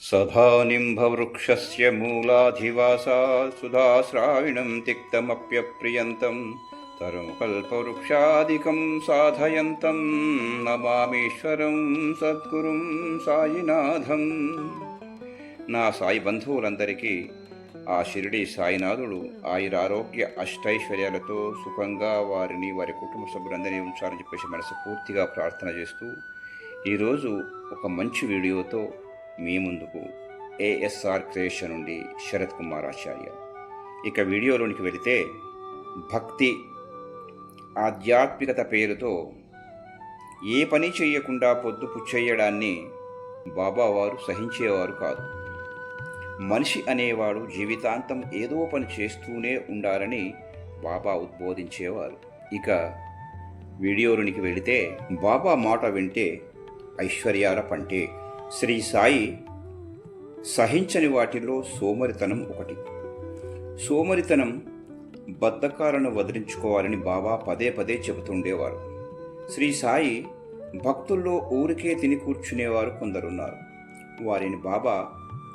सदानिम्बवृक्षस्य मूलाधिवासा सुधाश्राविणं तिक्तमप्यप्रियन्तं तरुकल्पवृक्षादिकं साधयन्तं नमामीश्वरं సద్గురుం సాయినాథం. నా సాయి బంధువులందరికీ ఆ షిరిడి సాయినాథుడు ఆయురారోగ్య అష్టైశ్వర్యాలతో సుఖంగా వారిని వారి కుటుంబ సభ్యులందరినీ ఉంచాలని చెప్పేసి మనస్ఫూర్తిగా ప్రార్థన చేస్తూ ఈరోజు ఒక మంచి వీడియోతో మీ ముందుకు ఏఎస్ఆర్ క్రియేషన్ నుండి శరత్ కుమార్ ఆచార్య. ఇక వీడియోలోనికి వెళితే, భక్తి ఆధ్యాత్మికత పేరుతో ఏ పని చేయకుండా పొద్దుపుచ్చేయడాన్ని బాబావారు సహించేవారు కాదు. మనిషి అనేవాడు జీవితాంతం ఏదో పని చేస్తూనే ఉండాలని బాబా ఉద్బోధించేవారు. ఇక వీడియోలోనికి వెళితే, బాబా మాట వింటే ఐశ్వర్యాల పంటే. శ్రీ సాయి సహించని వాటిలో సోమరితనం ఒకటి. సోమరితనం బద్ధకాలను వదిలించుకోవాలని బాబా పదే పదే చెబుతుండేవారు. శ్రీ సాయి భక్తుల్లో ఊరికే తిని కూర్చునేవారు కొందరున్నారు. వారిని బాబా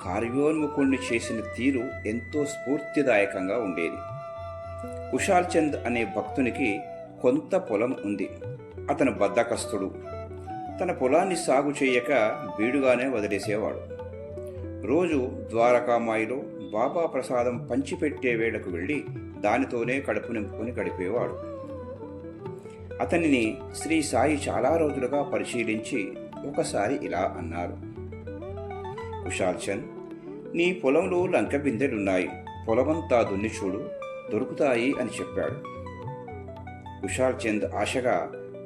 కార్యోన్ముఖుణ్ణి చేసిన తీరు ఎంతో స్ఫూర్తిదాయకంగా ఉండేది. కుశాల్ చంద్ అనే భక్తునికి కొంత పొలం ఉంది. అతను బద్ధకస్తుడు. తన పొలాన్ని సాగు చేయక బీడుగానే వదిలేసేవాడు. రోజు ద్వారకామాయిలో బాబా ప్రసాదం పంచిపెట్టే వేళకు వెళ్ళి దానితోనే కడుపు నింపుకొని గడిపేవాడు. అతనిని శ్రీ సాయి చాలా రోజులుగా పరిశీలించి ఒకసారి ఇలా అన్నారు: కుశాల్ చంద్, నీ పొలంలో లంక బిందెలున్నాయి, పొలమంతా దున్ని చూడు, దొరుకుతాయి అని చెప్పాడు. కుశాల్ చంద్ ఆశగా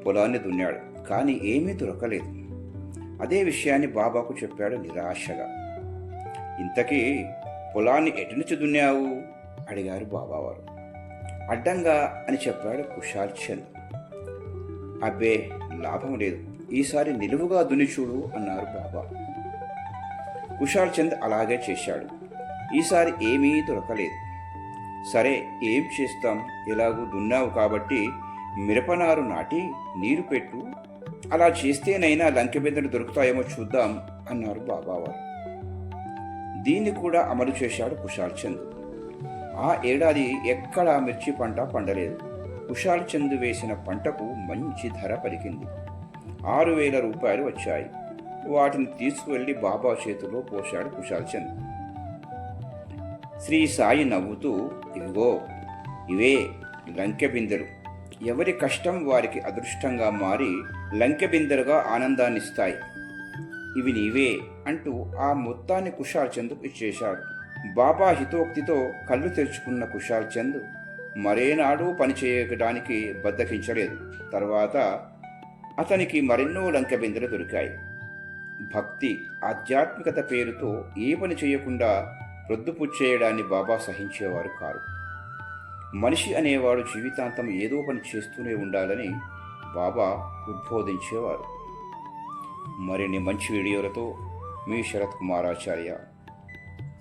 పొలాన్ని దున్నాడు, కానీ ఏమీ దొరకలేదు. అదే విషయాన్ని బాబాకు చెప్పాడు నిరాశగా. ఇంతకీ పొలాన్ని ఎటునుంచి దున్నావు అడిగారు బాబావారు. అడ్డంగా అని చెప్పాడు కుశాల్ చంద్. అబ్బే, లాభం లేదు, ఈసారి నిలువుగా దున్ని చూడు అన్నారు బాబా. కుశాల్ చంద్ అలాగే చేశాడు. ఈసారి ఏమీ దొరకలేదు. సరే, ఏం చేస్తాం, ఎలాగూ దున్నావు కాబట్టి మిరపనారు నాటి నీరు పెట్టు, అలా చేస్తేనైనా లంకెబెందలు దొరుకుతాయేమో చూద్దాం అన్నారు బాబావారు. దీన్ని కూడా అమలు చేశాడు కుశాల్ చంద్. ఆ ఏడాది ఎక్కడా మిర్చి పంట పండలేదు. కుశాల్ చంద్ వేసిన పంటకు మంచి ధర పలికింది. 6,000 రూపాయలు వచ్చాయి. వాటిని తీసుకువెళ్ళి బాబా చేతిలో పోశాడు కుశాల్ చంద్. శ్రీ సాయి నవ్వుతూ, ఇవిగో, ఇవే లంకెబిందెలు. ఎవరి కష్టం వారికి అదృష్టంగా మారి లంకెబిందెలుగా ఆనందాన్నిస్తాయి. ఇవి నీవే అంటూ ఆ మొత్తాన్ని కుశాల్ చంద్కు ఇచ్చేశాడు. బాబా హితోక్తితో కళ్ళు తెరుచుకున్న కుశాల్ చంద్ మరేనాడు పని చేయడానికి బద్దకించలేదు. తర్వాత అతనికి మరెన్నో లంకెబిందెలు దొరికాయి. భక్తి ఆధ్యాత్మికత పేరుతో ఏ పని చేయకుండా రొద్దుపుచ్చేయడాన్ని బాబా సహించేవారు కారు. మనిషి అనేవాడు జీవితాంతం ఏదో పని చేస్తూనే ఉండాలని బాబా ఉద్బోధించేవారు. మరిన్ని మంచి వీడియోలతో మీ శరత్ కుమార్ ఆచార్య.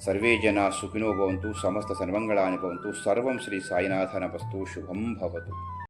సర్వే జనా సుఖినో భవంతు, సమస్త సన్మంగళాని భవంతు. సర్వం శ్రీ సాయినాథనమస్తు. శుభం భవతు.